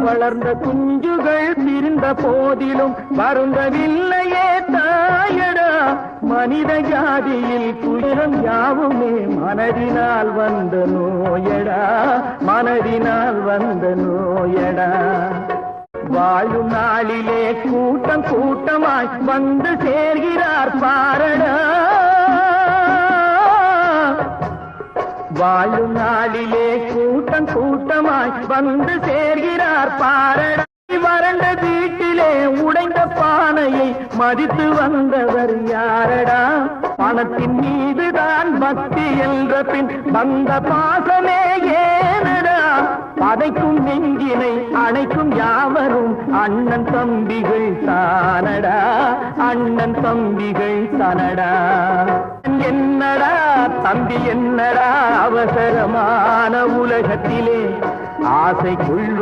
வளர்ந்த குஞ்சுகள் பிரிந்த போதிலும் வருந்தவில்லையே தாயடா. மனித ஜாதியில் துயரம் யாவுமே மனதினால் வந்த நோயடா, மனதினால் வந்த நோயடா. வாழும் நாளிலே கூட்டம் கூட்டமாய் வந்து சேர்கிறார் பாரடா. வாழும் நாளிலே கூட்டம் கூட்டமாய் வந்து சேர்கிறார் பாரடா. வறண்ட வீட்டிலே உடைந்த பானையை மதித்து வந்தவர் யாரடா. பணத்தின் மீதுதான் பக்தி என்ற பின் வந்த பாசமே ஏனடா. பதைக்கும் நெஞ்சினை அணைக்கும் யாவரும் அண்ணன் தம்பிகள் தானடா, அண்ணன் தம்பிகள் தானடா. என்னடா தம்பி என்னடா அவசரமான உலகத்திலே ஆசை கொள்வது